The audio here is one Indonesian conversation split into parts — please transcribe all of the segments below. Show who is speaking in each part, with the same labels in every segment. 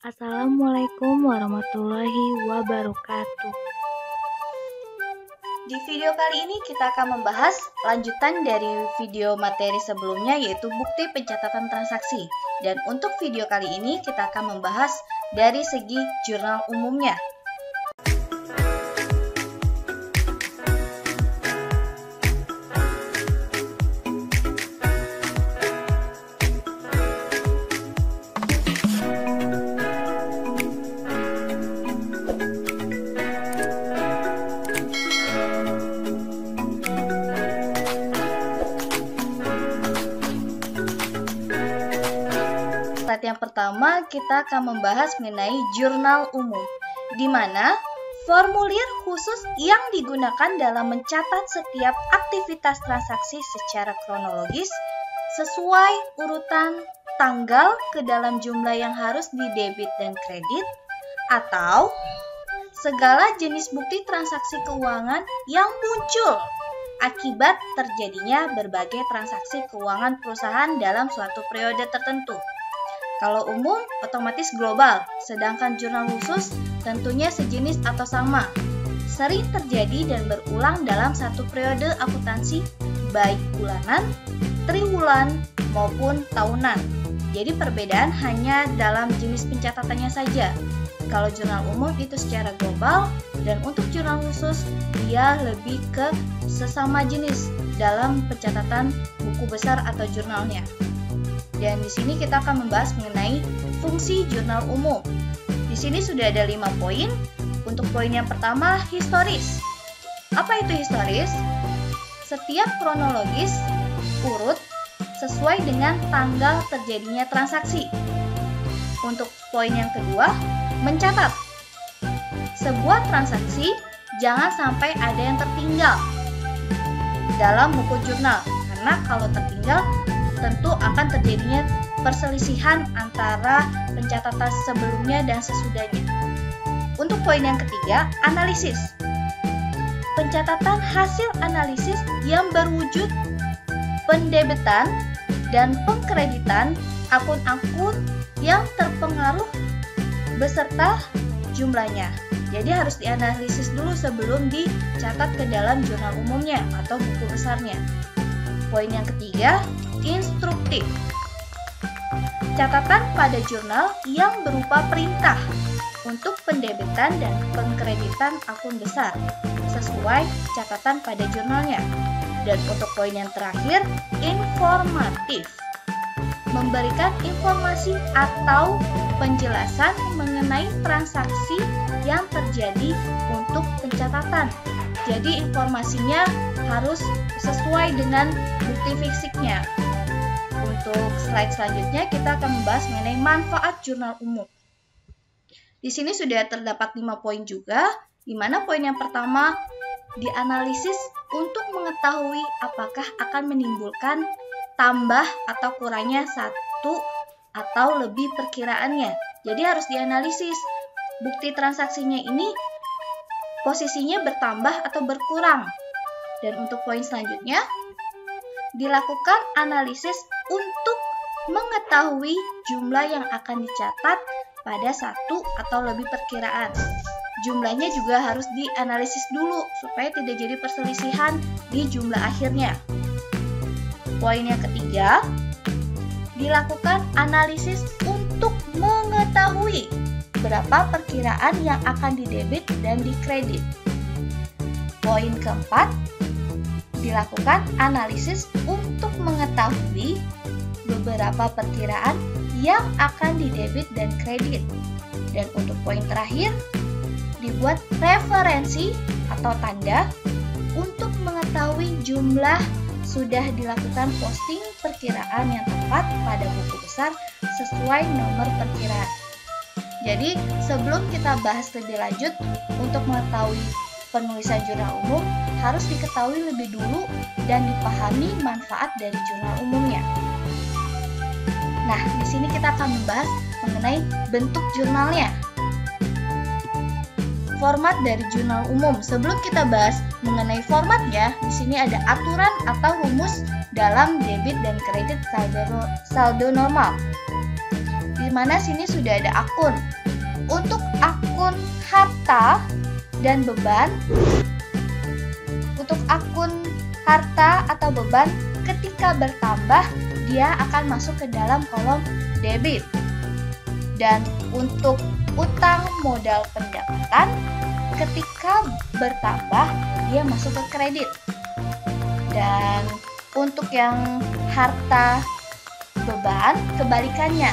Speaker 1: Assalamualaikum warahmatullahi wabarakatuh.
Speaker 2: Di video kali ini kita akan membahas lanjutan dari video materi sebelumnya, yaitu bukti pencatatan transaksi. Dan untuk video kali ini kita akan membahas dari segi jurnal umumnya. Slide yang pertama kita akan membahas mengenai jurnal umum, di mana formulir khusus yang digunakan dalam mencatat setiap aktivitas transaksi secara kronologis sesuai urutan tanggal ke dalam jumlah yang harus didebit dan kredit, atau segala jenis bukti transaksi keuangan yang muncul akibat terjadinya berbagai transaksi keuangan perusahaan dalam suatu periode tertentu. Kalau umum, otomatis global, sedangkan jurnal khusus tentunya sejenis atau sama. Sering terjadi dan berulang dalam satu periode akuntansi, baik bulanan, triwulan, maupun tahunan. Jadi perbedaan hanya dalam jenis pencatatannya saja. Kalau jurnal umum itu secara global, dan untuk jurnal khusus, dia lebih ke sesama jenis dalam pencatatan buku besar atau jurnalnya. Dan di sini kita akan membahas mengenai fungsi jurnal umum. Di sini sudah ada 5 poin. Untuk poin yang pertama, historis. Apa itu historis? Setiap kronologis urut sesuai dengan tanggal terjadinya transaksi. Untuk poin yang kedua, mencatat. Sebuah transaksi jangan sampai ada yang tertinggal dalam buku jurnal, karena kalau tertinggal tentu akan terjadinya perselisihan antara pencatatan sebelumnya dan sesudahnya. Untuk poin yang ketiga, analisis. Pencatatan hasil analisis yang berwujud pendebetan dan pengkreditan akun-akun yang terpengaruh beserta jumlahnya. Jadi harus dianalisis dulu sebelum dicatat ke dalam jurnal umumnya atau buku besarnya. Poin yang ketiga, instruktif. Catatan pada jurnal yang berupa perintah untuk pendebetan dan pengkreditan akun besar sesuai catatan pada jurnalnya. Dan untuk poin yang terakhir, informatif. Memberikan informasi atau penjelasan mengenai transaksi yang terjadi untuk pencatatan. Jadi informasinya harus sesuai dengan bukti fisiknya. Untuk slide selanjutnya kita akan membahas mengenai manfaat jurnal umum. Di sini sudah terdapat 5 poin juga, di mana poin yang pertama dianalisis untuk mengetahui apakah akan menimbulkan tambah atau kurangnya satu atau lebih perkiraannya. Jadi harus dianalisis bukti transaksinya ini posisinya bertambah atau berkurang. Dan untuk poin selanjutnya, dilakukan analisis untuk mengetahui jumlah yang akan dicatat pada satu atau lebih perkiraan. Jumlahnya juga harus dianalisis dulu supaya tidak jadi perselisihan di jumlah akhirnya. Poin yang ketiga, dilakukan analisis untuk mengetahui berapa perkiraan yang akan didebit dan dikredit. Poin keempat, dilakukan analisis untuk mengetahui beberapa perkiraan yang akan didebit dan kredit. Dan untuk poin terakhir, dibuat referensi atau tanda untuk mengetahui jumlah sudah dilakukan posting perkiraan yang tepat pada buku besar sesuai nomor perkiraan. Jadi sebelum kita bahas lebih lanjut, untuk mengetahui penulisan jurnal umum harus diketahui lebih dulu dan dipahami manfaat dari jurnal umumnya. Nah, di sini kita akan membahas mengenai bentuk jurnalnya. Format dari jurnal umum. Sebelum kita bahas mengenai formatnya, di sini ada aturan atau rumus dalam debit dan kredit saldo normal. Di mana sini sudah ada akun. Untuk akun harta dan beban, untuk akun harta atau beban ketika bertambah dia akan masuk ke dalam kolom debit. Dan untuk utang modal pendapatan ketika bertambah dia masuk ke kredit. Dan untuk yang harta beban kebalikannya,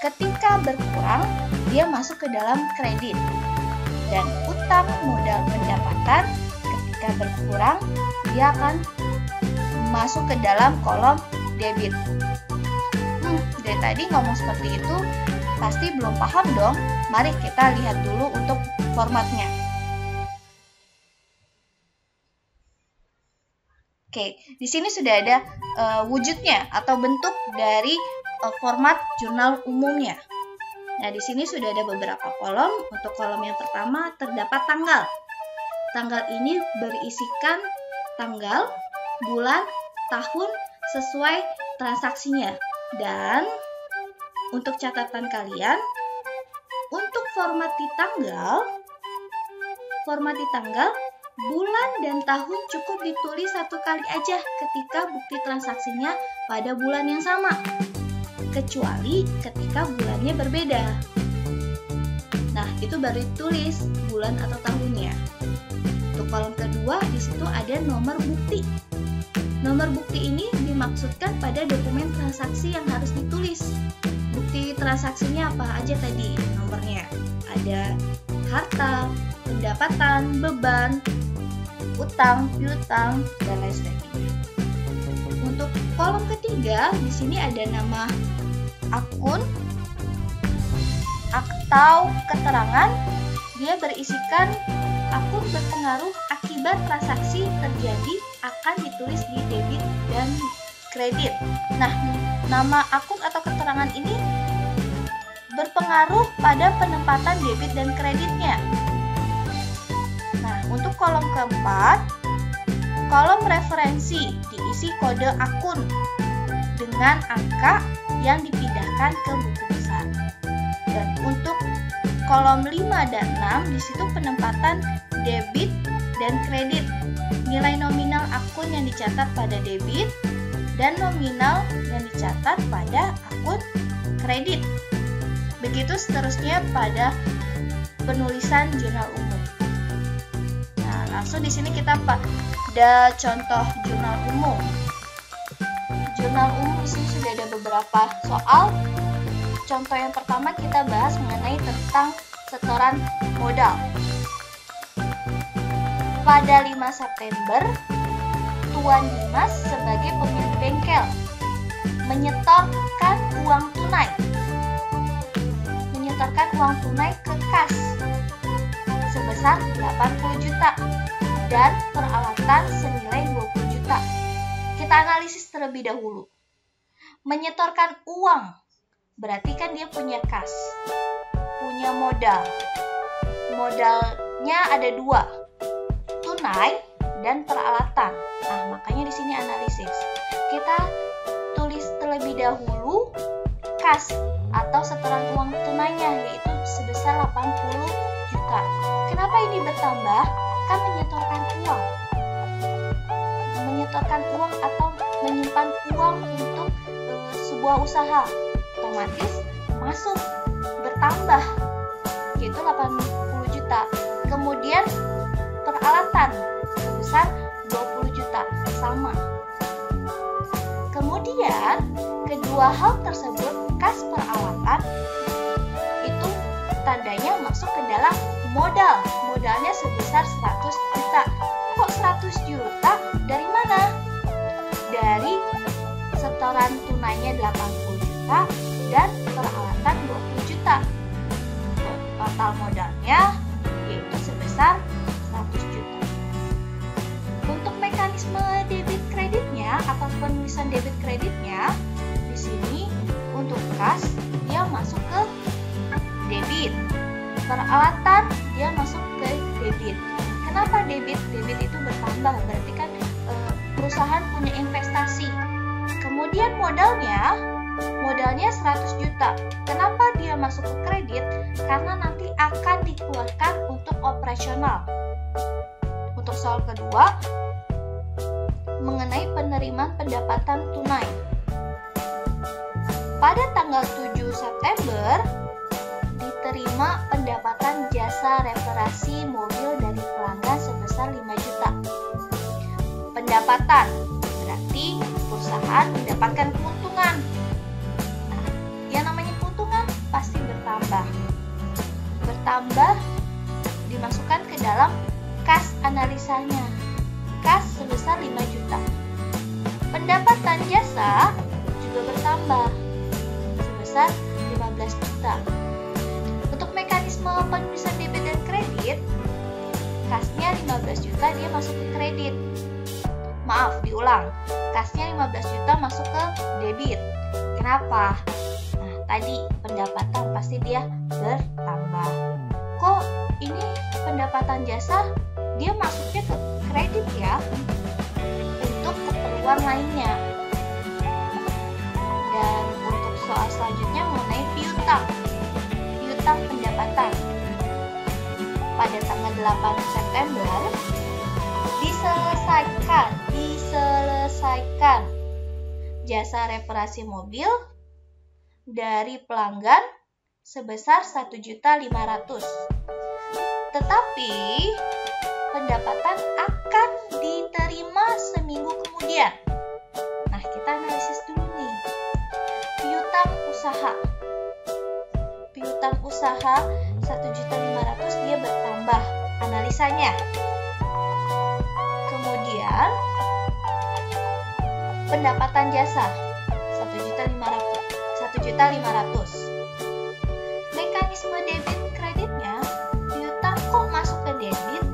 Speaker 2: ketika berkurang dia masuk ke dalam kredit. Dan utang modal pendapatan ketika berkurang dia akan masuk ke dalam kolom debit. Dari tadi ngomong seperti itu pasti belum paham dong. Mari kita lihat dulu untuk formatnya. Oke, di sini sudah ada wujudnya atau bentuk dari format jurnal umumnya. Nah, di sini sudah ada beberapa kolom. Untuk kolom yang pertama terdapat tanggal. Tanggal ini berisikan tanggal, bulan, tahun sesuai transaksinya. Dan untuk catatan kalian, untuk format di tanggal, bulan dan tahun cukup ditulis satu kali aja ketika bukti transaksinya pada bulan yang sama, kecuali ketika bulannya berbeda. Nah, itu baru ditulis bulan atau tahunnya. Untuk kolom kedua, di situ ada nomor bukti. Nomor bukti ini dimaksudkan pada dokumen transaksi yang harus ditulis. Bukti transaksinya apa aja tadi nomornya? Ada harta, pendapatan, beban, utang, piutang, dan lain sebagainya. Untuk kolom ketiga, di sini ada nama akun atau keterangan. Dia berisikan akun berpengaruh akibat transaksi terjadi akan ditulis di debit dan kredit. Nah, nama akun atau keterangan ini berpengaruh pada penempatan debit dan kreditnya. Nah, untuk kolom keempat, kolom referensi diisi kode akun dengan angka yang dipindahkan ke buku besar. Dan untuk kolom 5 dan 6 di situ penempatan debit dan kredit. Nilai nominal akun yang dicatat pada debit dan nominal yang dicatat pada akun kredit. Begitu seterusnya pada penulisan jurnal umum. Nah, langsung di sini kita pada contoh jurnal umum. Jurnal umum di sini sudah ada beberapa soal. Contoh yang pertama kita bahas mengenai tentang setoran modal. Pada 5 September, Tuan Dimas sebagai pemilik bengkel menyetorkan uang tunai ke kas sebesar 80 juta dan peralatan senilai 20 juta. Kita analisis terlebih dahulu. Menyetorkan uang berarti kan dia punya kas, punya modal. Modalnya ada 2. Tunai dan peralatan. Nah, makanya di sini analisis. Kita tulis terlebih dahulu kas atau setoran uang tunainya, yaitu sebesar 80 juta. Kenapa ini bertambah? Kan menyetorkan uang. Menyetorkan uang atau menyimpan uang untuk sebuah usaha, otomatis masuk bertambah, yaitu 80 juta. Kemudian peralatan sebesar 20 juta, sama. Kemudian kedua hal tersebut, kas peralatan itu tandanya masuk ke dalam modal. Modalnya sebesar 100 juta. Kok 100 juta? Dari mana? Dari setoran tunainya 80 juta dan peralatan 20 juta. Total modalnya yaitu sebesar 100 juta. Untuk mekanisme debit kreditnya atau penulisan debit kreditnya, di sini untuk kas dia masuk ke debit, peralatan dia masuk ke debit. Kenapa debit? Debit itu bertambah, berarti kan perusahaan punya investasi. Kemudian modalnya modalnya 100 juta. Kenapa dia masuk ke kredit? Karena nanti akan dikeluarkan untuk operasional. Untuk soal kedua, mengenai penerimaan pendapatan tunai. Pada tanggal 7 September, diterima pendapatan jasa reparasi mobil dari pelanggan sebesar 5 juta. Pendapatan berarti perusahaan mendapatkan keuntungan. Nah, yang namanya keuntungan pasti bertambah. Bertambah dimasukkan ke dalam kas analisanya. Kas sebesar 5 juta. Pendapatan jasa juga bertambah sebesar 15 juta. Untuk mekanisme penulisan debit dan kredit, kasnya 15 juta dia masuk ke kredit. Maaf, diulang. Kasnya 15 juta masuk ke debit. Kenapa? Nah, tadi pendapatan pasti dia bertambah. Kok ini pendapatan jasa dia masuknya ke kredit ya? Untuk keperluan lainnya. Dan untuk soal selanjutnya mengenai piutang. Piutang pendapatan. Pada tanggal 8 September diselesaikan jasa reparasi mobil dari pelanggan sebesar 1.500.000. Tetapi pendapatan akan diterima seminggu kemudian. Nah, kita analisis dulu nih. Piutang usaha. Piutang usaha 1.500.000 dia bertambah. Analisanya. Kemudian pendapatan jasa 1.500.000. Mekanisme debit kreditnya, piutang kok masuk ke debit?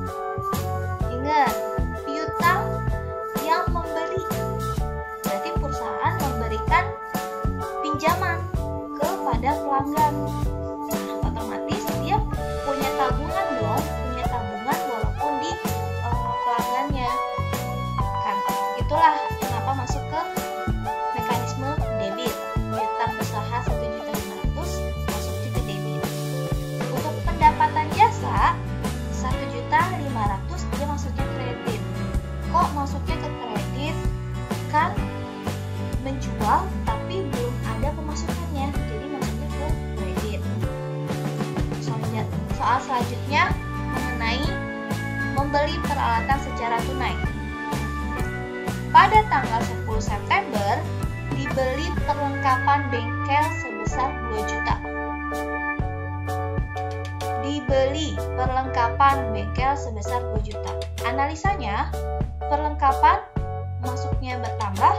Speaker 2: Ingat, piutang yang memberi. Berarti perusahaan memberikan pinjaman kepada pelanggan. Nah, otomatis dia punya tabungan dong, punya tabungan walaupun di pelanggannya. Kan, itulah kenapa masuk ke mekanisme debit. Piutang usaha 1.500.000 masuknya ke debit. Untuk pendapatan jasa 1.500.000 dia masuknya kredit. Kok masuknya ke kredit? Kan menjual tapi belum ada pemasukannya, jadi masuknya ke kredit. Soal selanjutnya mengenai membeli peralatan secara tunai. Pada tanggal 10 September dibeli perlengkapan bengkel sebesar 2 juta. Dibeli perlengkapan bengkel sebesar 2 juta. Analisanya, perlengkapan masuknya bertambah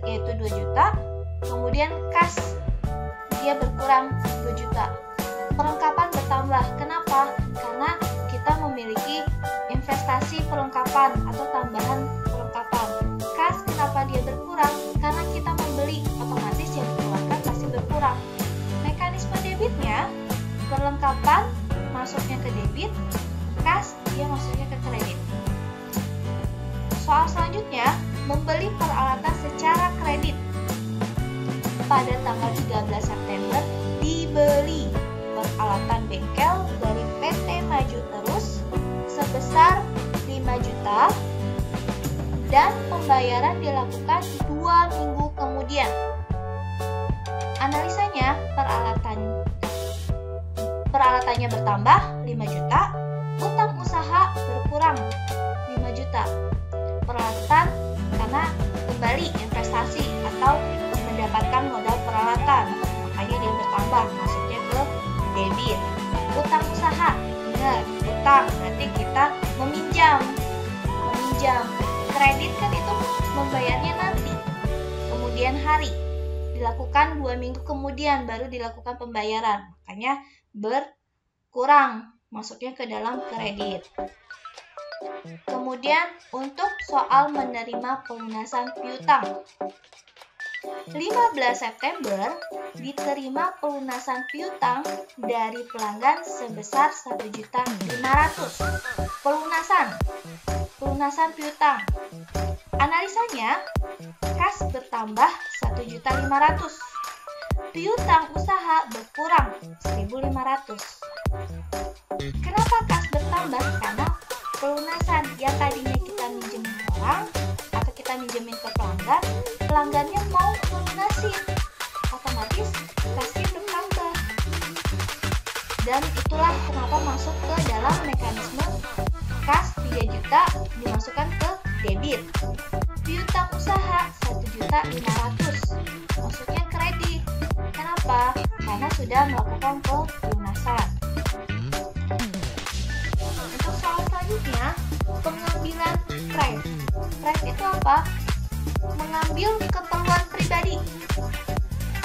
Speaker 2: yaitu 2 juta. Kemudian kas dia berkurang 2 juta. Perlengkapan bertambah. Kenapa? Karena kita memiliki investasi perlengkapan atau tambahan perlengkapan. Kas kenapa dia berkurang? Karena kita membeli, otomatis yang dikeluarkan pasti berkurang. Mekanisme debitnya, perlengkapan masuknya ke debit, kas dia masuknya ke kredit. Soal selanjutnya, membeli peralatan secara kredit. Pada tanggal 13 September dibeli peralatan bengkel dari PT Maju Terus sebesar 5 juta dan pembayaran dilakukan 2 minggu kemudian. Analisanya, peralatannya bertambah 5 juta, utang usaha berkurang 5 juta. Peralatan karena kembali investasi atau mendapatkan modal peralatan, makanya dia bertambah, masuknya ke debit. Utang usaha, ingat, utang berarti kita meminjam. Kredit kan itu membayarnya nanti, kemudian hari, dilakukan 2 minggu kemudian baru dilakukan pembayaran, makanya berkurang, masuknya ke dalam kredit. Kemudian untuk soal menerima pelunasan piutang. 15 September diterima pelunasan piutang dari pelanggan sebesar 1.500.000. Pelunasan piutang. Analisanya, kas bertambah 1 1.500.000. Piutang usaha berkurang 1.500. Kenapa kas bertambah? Karena pelunasan yang tadinya kita minjemin orang atau kita minjemin ke pelanggan, pelanggannya mau melunasi, otomatis kasnya bertambah. Dan itulah kenapa masuk ke dalam mekanisme kas 3 juta dimasukkan ke debit. Piutang usaha 1.500.000, maksudnya kredit. Kenapa? Karena sudah melakukan pelunasan. Untuk soal selanjutnya, pengambilan price. Price itu apa? Mengambil keperluan pribadi.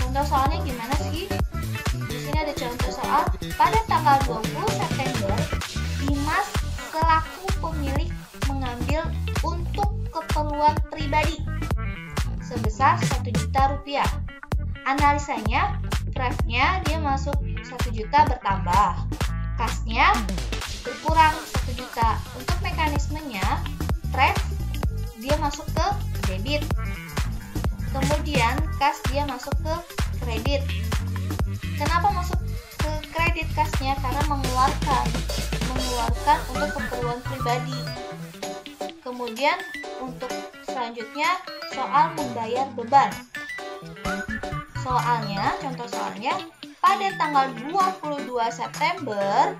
Speaker 2: Contoh soalnya gimana sih? Di sini ada contoh soal. Pada tanggal 20 September, Dimas selaku pemilik mengambil untuk keperluan pribadi sebesar 1 juta rupiah. Analisanya, price-nya dia masuk 1 juta bertambah, kasnya berkurang 1 juta. Untuk mekanismenya, price dia masuk ke debit, kemudian kas dia masuk ke kredit. Kenapa masuk ke kredit kasnya? Karena mengeluarkan untuk keperluan pribadi. Kemudian untuk selanjutnya soal membayar beban. Contoh soalnya, pada tanggal 22 September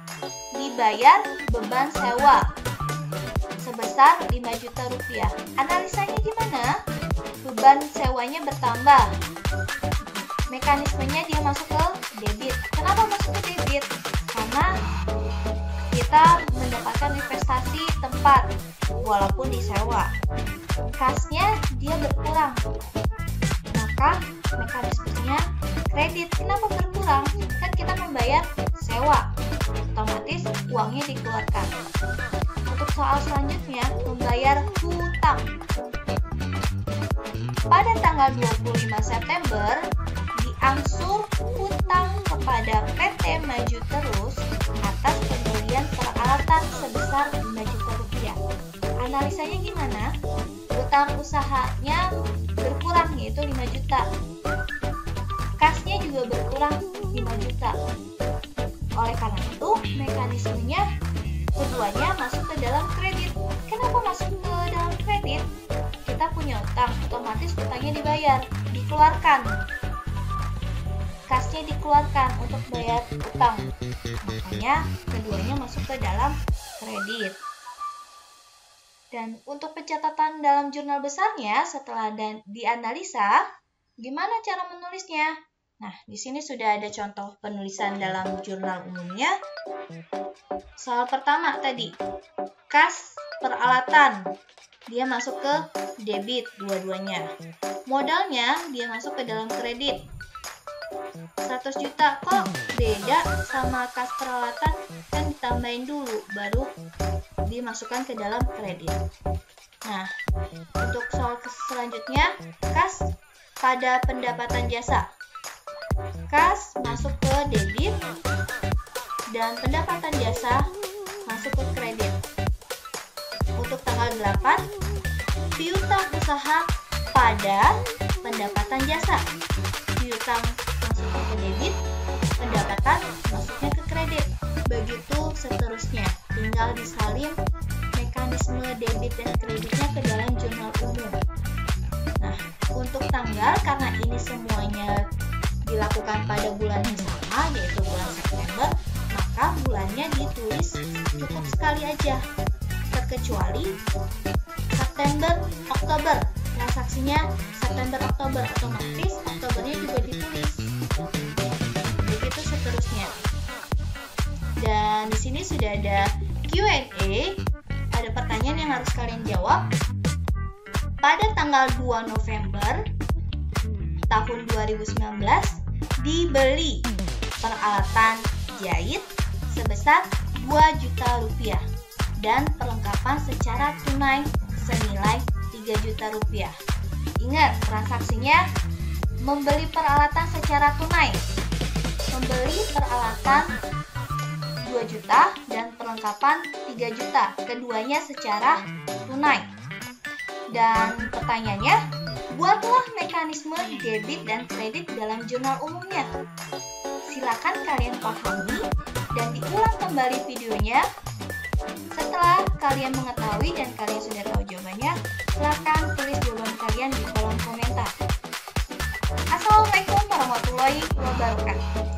Speaker 2: dibayar beban sewa sebesar 5 juta rupiah. Analisanya gimana? Beban sewanya bertambah. Mekanismenya dia masuk ke debit. Kenapa masuk ke debit? Karena kita mendapatkan investasi tempat walaupun disewa. Kasnya dia berkurang. Maka mekanismenya kredit. Kenapa berkurang? Kan kita membayar sewa, otomatis uangnya dikeluarkan. Untuk soal selanjutnya, membayar hutang. Pada tanggal 25 September, diangsur hutang kepada PT Maju Terus atas pembelian peralatan sebesar 5 juta rupiah. Analisanya gimana? Hutang usahanya berkurang, yaitu 5 juta. Kasnya juga berkurang 5 juta. Oleh karena itu, mekanismenya keduanya masuk ke dalam kredit. Kenapa masuk ke dalam kredit? Kita punya utang, otomatis utangnya dibayar, dikeluarkan. Kasnya dikeluarkan untuk bayar utang. Makanya keduanya masuk ke dalam kredit. Dan untuk pencatatan dalam jurnal besarnya setelah dianalisa, gimana cara menulisnya? Nah, di sini sudah ada contoh penulisan dalam jurnal umumnya. Soal pertama tadi, kas peralatan, dia masuk ke debit dua-duanya. Modalnya dia masuk ke dalam kredit. 100 juta, kok beda sama kas peralatan? Kan ditambahin dulu, baru dimasukkan ke dalam kredit. Nah, untuk soal selanjutnya, kas pada pendapatan jasa. Kas masuk ke debit dan pendapatan jasa masuk ke kredit. Untuk tanggal 8, piutang usaha pada pendapatan jasa. Piutang masuknya ke debit, pendapatan masuknya ke kredit. Begitu seterusnya, tinggal disalin mekanisme debit dan kreditnya ke dalam jurnal umum. Nah, untuk tanggal, karena ini semuanya dilakukan pada bulan yang sama, yaitu bulan September, maka bulannya ditulis cukup sekali aja, terkecuali September, Oktober. Transaksinya September, Oktober, otomatis Oktobernya juga ditulis. Begitu seterusnya. Dan di sini sudah ada Q&A, ada pertanyaan yang harus kalian jawab. Pada tanggal 2 November tahun 2019 dibeli peralatan jahit sebesar 2 juta rupiah dan perlengkapan secara tunai senilai 3 juta rupiah. Ingat, transaksinya membeli peralatan secara tunai. Membeli peralatan 2 juta dan perlengkapan 3 juta. Keduanya secara tunai. Dan pertanyaannya, Buatlah mekanisme debit dan kredit dalam jurnal umumnya. Silakan kalian pahami dan diulang kembali videonya. Setelah kalian mengetahui dan kalian sudah tahu jawabannya, silakan tulis jawaban kalian di kolom komentar. Assalamualaikum warahmatullahi wabarakatuh.